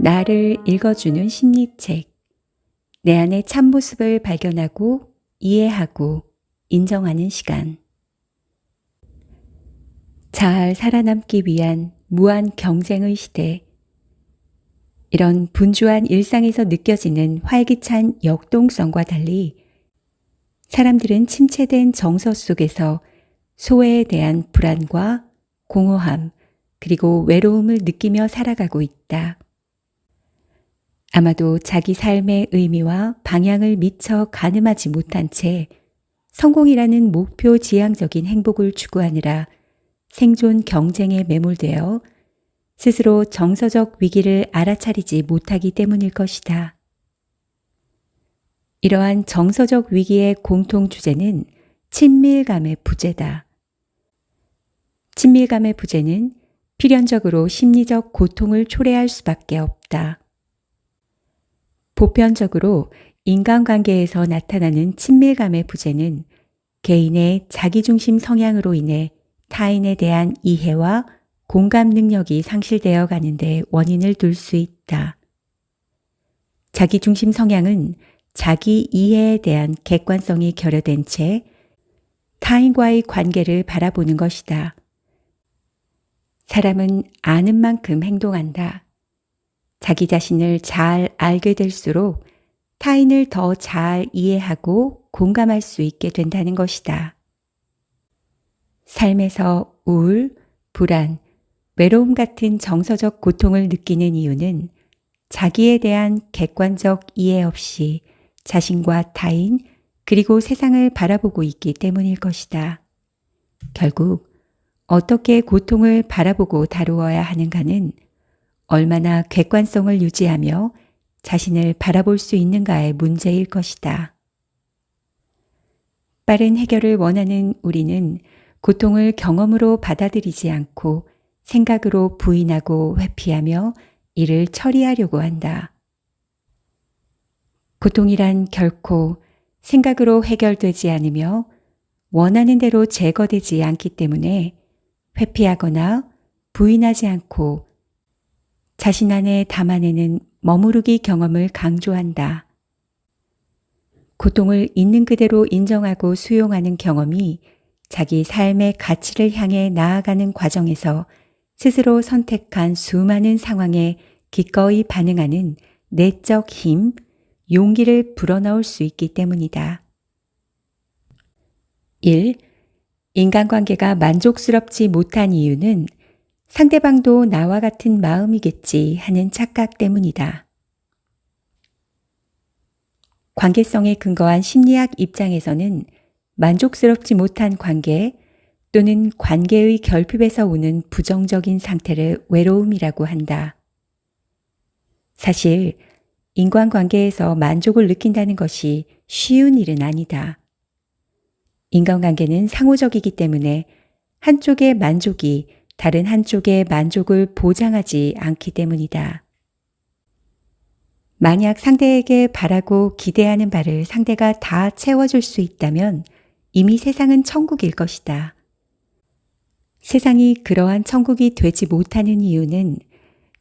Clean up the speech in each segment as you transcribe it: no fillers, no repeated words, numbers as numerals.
나를 읽어주는 심리책. 내 안의 참모습을 발견하고 이해하고 인정하는 시간. 잘 살아남기 위한 무한 경쟁의 시대. 이런 분주한 일상에서 느껴지는 활기찬 역동성과 달리 사람들은 침체된 정서 속에서 소외에 대한 불안과 공허함 그리고 외로움을 느끼며 살아가고 있다. 아마도 자기 삶의 의미와 방향을 미처 가늠하지 못한 채 성공이라는 목표 지향적인 행복을 추구하느라 생존 경쟁에 매몰되어 스스로 정서적 위기를 알아차리지 못하기 때문일 것이다. 이러한 정서적 위기의 공통 주제는 친밀감의 부재다. 친밀감의 부재는 필연적으로 심리적 고통을 초래할 수밖에 없다. 보편적으로 인간관계에서 나타나는 친밀감의 부재는 개인의 자기중심 성향으로 인해 타인에 대한 이해와 공감 능력이 상실되어 가는데 원인을 둘 수 있다. 자기중심 성향은 자기 이해에 대한 객관성이 결여된 채 타인과의 관계를 바라보는 것이다. 사람은 아는 만큼 행동한다. 자기 자신을 잘 알게 될수록 타인을 더 잘 이해하고 공감할 수 있게 된다는 것이다. 삶에서 우울, 불안, 외로움 같은 정서적 고통을 느끼는 이유는 자기에 대한 객관적 이해 없이 자신과 타인 그리고 세상을 바라보고 있기 때문일 것이다. 결국 어떻게 고통을 바라보고 다루어야 하는가는 얼마나 객관성을 유지하며 자신을 바라볼 수 있는가의 문제일 것이다. 빠른 해결을 원하는 우리는 고통을 경험으로 받아들이지 않고 생각으로 부인하고 회피하며 이를 처리하려고 한다. 고통이란 결코 생각으로 해결되지 않으며 원하는 대로 제거되지 않기 때문에 회피하거나 부인하지 않고 자신 안에 담아내는 머무르기 경험을 강조한다. 고통을 있는 그대로 인정하고 수용하는 경험이 자기 삶의 가치를 향해 나아가는 과정에서 스스로 선택한 수많은 상황에 기꺼이 반응하는 내적 힘, 용기를 불어넣을 수 있기 때문이다. 1. 인간관계가 만족스럽지 못한 이유는 상대방도 나와 같은 마음이겠지 하는 착각 때문이다. 관계성에 근거한 심리학 입장에서는 만족스럽지 못한 관계 또는 관계의 결핍에서 오는 부정적인 상태를 외로움이라고 한다. 사실 인간관계에서 만족을 느낀다는 것이 쉬운 일은 아니다. 인간관계는 상호적이기 때문에 한쪽의 만족이 다른 한쪽의 만족을 보장하지 않기 때문이다. 만약 상대에게 바라고 기대하는 바를 상대가 다 채워줄 수 있다면 이미 세상은 천국일 것이다. 세상이 그러한 천국이 되지 못하는 이유는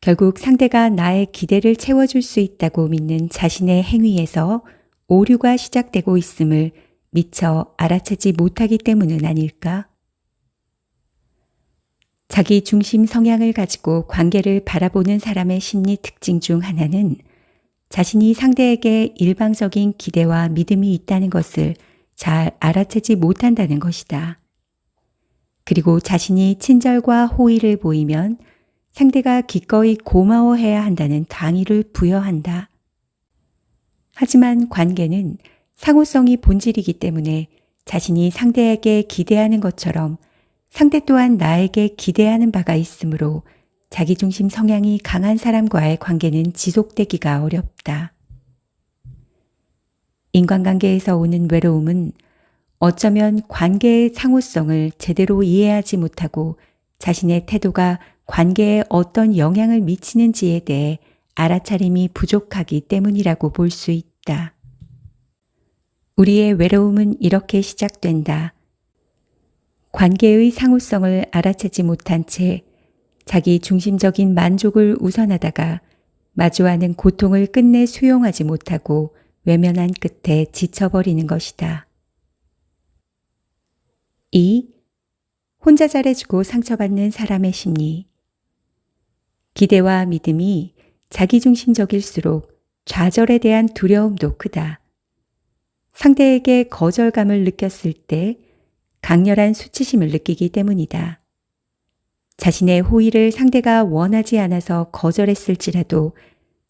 결국 상대가 나의 기대를 채워줄 수 있다고 믿는 자신의 행위에서 오류가 시작되고 있음을 미처 알아채지 못하기 때문은 아닐까? 자기 중심 성향을 가지고 관계를 바라보는 사람의 심리 특징 중 하나는 자신이 상대에게 일방적인 기대와 믿음이 있다는 것을 잘 알아채지 못한다는 것이다. 그리고 자신이 친절과 호의를 보이면 상대가 기꺼이 고마워해야 한다는 당위를 부여한다. 하지만 관계는 상호성이 본질이기 때문에 자신이 상대에게 기대하는 것처럼 상대 또한 나에게 기대하는 바가 있으므로 자기중심 성향이 강한 사람과의 관계는 지속되기가 어렵다. 인간관계에서 오는 외로움은 어쩌면 관계의 상호성을 제대로 이해하지 못하고 자신의 태도가 관계에 어떤 영향을 미치는지에 대해 알아차림이 부족하기 때문이라고 볼 수 있다. 우리의 외로움은 이렇게 시작된다. 관계의 상호성을 알아채지 못한 채 자기 중심적인 만족을 우선하다가 마주하는 고통을 끝내 수용하지 못하고 외면한 끝에 지쳐버리는 것이다. 2. 혼자 잘해주고 상처받는 사람의 심리. 기대와 믿음이 자기중심적일수록 좌절에 대한 두려움도 크다. 상대에게 거절감을 느꼈을 때 강렬한 수치심을 느끼기 때문이다. 자신의 호의를 상대가 원하지 않아서 거절했을지라도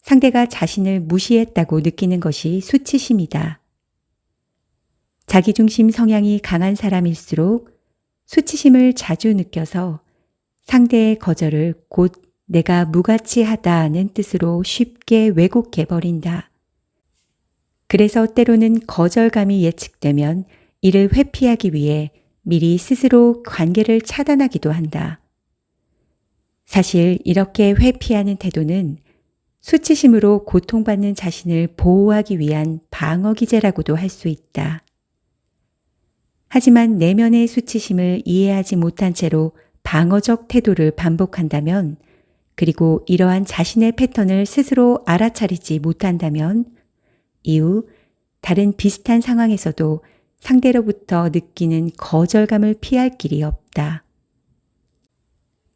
상대가 자신을 무시했다고 느끼는 것이 수치심이다. 자기중심 성향이 강한 사람일수록 수치심을 자주 느껴서 상대의 거절을 곧 내가 무가치하다는 뜻으로 쉽게 왜곡해버린다. 그래서 때로는 거절감이 예측되면 이를 회피하기 위해 미리 스스로 관계를 차단하기도 한다. 사실 이렇게 회피하는 태도는 수치심으로 고통받는 자신을 보호하기 위한 방어기제라고도 할 수 있다. 하지만 내면의 수치심을 이해하지 못한 채로 방어적 태도를 반복한다면, 그리고 이러한 자신의 패턴을 스스로 알아차리지 못한다면 이후 다른 비슷한 상황에서도 상대로부터 느끼는 거절감을 피할 길이 없다.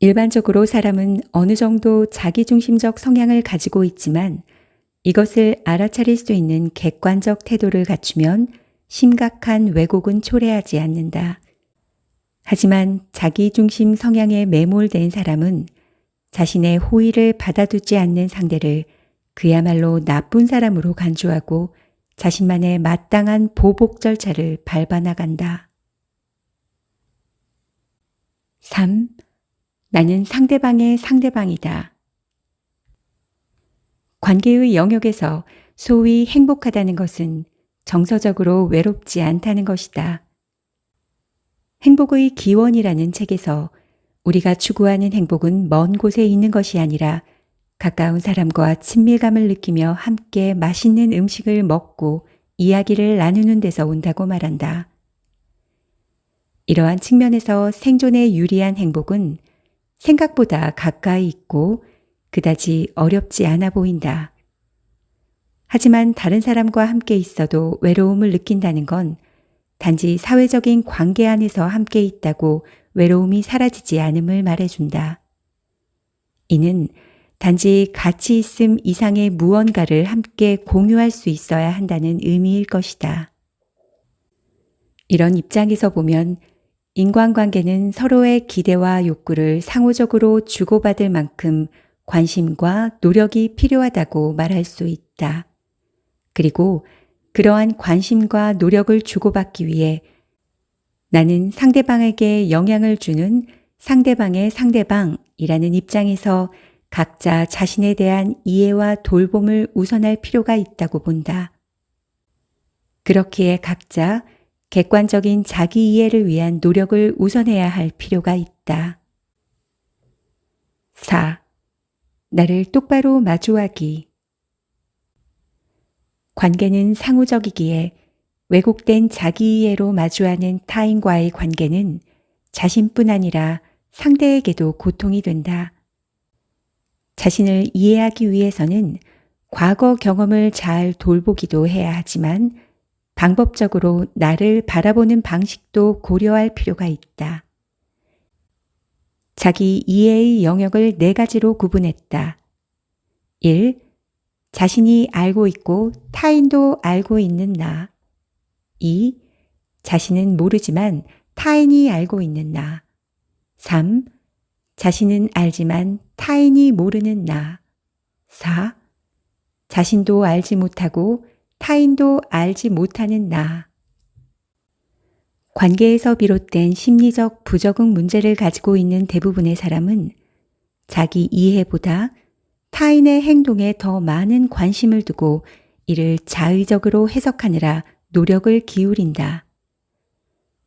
일반적으로 사람은 어느 정도 자기중심적 성향을 가지고 있지만 이것을 알아차릴 수 있는 객관적 태도를 갖추면 심각한 왜곡은 초래하지 않는다. 하지만 자기중심 성향에 매몰된 사람은 자신의 호의를 받아두지 않는 상대를 그야말로 나쁜 사람으로 간주하고 자신만의 마땅한 보복 절차를 밟아나간다. 3. 나는 상대방의 상대방이다. 관계의 영역에서 소위 행복하다는 것은 정서적으로 외롭지 않다는 것이다. 행복의 기원이라는 책에서 우리가 추구하는 행복은 먼 곳에 있는 것이 아니라 가까운 사람과 친밀감을 느끼며 함께 맛있는 음식을 먹고 이야기를 나누는 데서 온다고 말한다. 이러한 측면에서 생존에 유리한 행복은 생각보다 가까이 있고 그다지 어렵지 않아 보인다. 하지만 다른 사람과 함께 있어도 외로움을 느낀다는 건 단지 사회적인 관계 안에서 함께 있다고 외로움이 사라지지 않음을 말해준다. 이는 단지 같이 있음 이상의 무언가를 함께 공유할 수 있어야 한다는 의미일 것이다. 이런 입장에서 보면 인간관계는 서로의 기대와 욕구를 상호적으로 주고받을 만큼 관심과 노력이 필요하다고 말할 수 있다. 그리고 그러한 관심과 노력을 주고받기 위해 나는 상대방에게 영향을 주는 상대방의 상대방이라는 입장에서 각자 자신에 대한 이해와 돌봄을 우선할 필요가 있다고 본다. 그렇기에 각자 객관적인 자기 이해를 위한 노력을 우선해야 할 필요가 있다. 4. 나를 똑바로 마주하기. 관계는 상호적이기에 왜곡된 자기 이해로 마주하는 타인과의 관계는 자신뿐 아니라 상대에게도 고통이 된다. 자신을 이해하기 위해서는 과거 경험을 잘 돌보기도 해야 하지만 방법적으로 나를 바라보는 방식도 고려할 필요가 있다. 자기 이해의 영역을 4가지로 구분했다. 1. 자신이 알고 있고 타인도 알고 있는 나. 2. 자신은 모르지만 타인이 알고 있는 나. 3. 자신은 알지만 타인이 모르는 나. 4. 자신도 알지 못하고 타인도 알지 못하는 나. 관계에서 비롯된 심리적 부적응 문제를 가지고 있는 대부분의 사람은 자기 이해보다 타인의 행동에 더 많은 관심을 두고 이를 자의적으로 해석하느라 노력을 기울인다.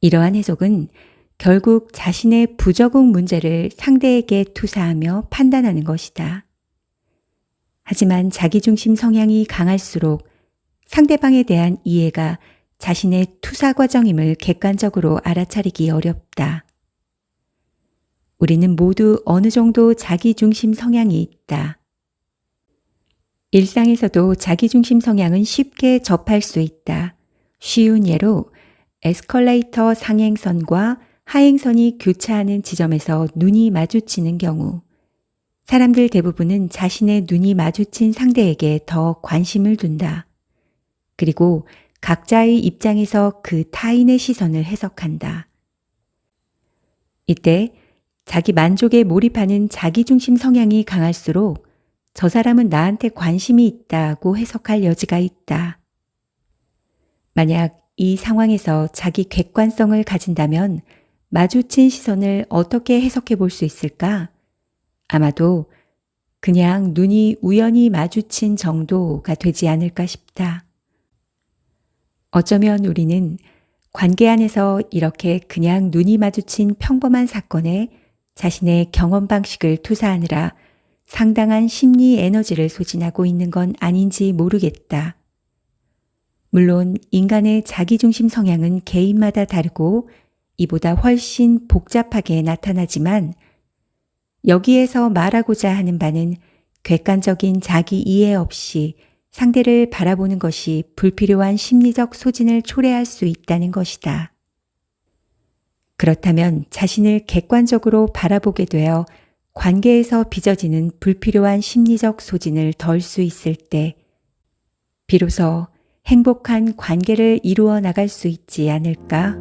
이러한 해석은 결국 자신의 부적응 문제를 상대에게 투사하며 판단하는 것이다. 하지만 자기중심 성향이 강할수록 상대방에 대한 이해가 자신의 투사 과정임을 객관적으로 알아차리기 어렵다. 우리는 모두 어느 정도 자기중심 성향이 있다. 일상에서도 자기중심 성향은 쉽게 접할 수 있다. 쉬운 예로 에스컬레이터 상행선과 하행선이 교차하는 지점에서 눈이 마주치는 경우, 사람들 대부분은 자신의 눈이 마주친 상대에게 더 관심을 둔다. 그리고 각자의 입장에서 그 타인의 시선을 해석한다. 이때 자기 만족에 몰입하는 자기중심 성향이 강할수록 저 사람은 나한테 관심이 있다고 해석할 여지가 있다. 만약 이 상황에서 자기 객관성을 가진다면 마주친 시선을 어떻게 해석해 볼 수 있을까? 아마도 그냥 눈이 우연히 마주친 정도가 되지 않을까 싶다. 어쩌면 우리는 관계 안에서 이렇게 그냥 눈이 마주친 평범한 사건에 자신의 경험 방식을 투사하느라 상당한 심리 에너지를 소진하고 있는 건 아닌지 모르겠다. 물론 인간의 자기중심 성향은 개인마다 다르고 이보다 훨씬 복잡하게 나타나지만 여기에서 말하고자 하는 바는 객관적인 자기 이해 없이 상대를 바라보는 것이 불필요한 심리적 소진을 초래할 수 있다는 것이다. 그렇다면 자신을 객관적으로 바라보게 되어 관계에서 빚어지는 불필요한 심리적 소진을 덜 수 있을 때 비로소 행복한 관계를 이루어 나갈 수 있지 않을까?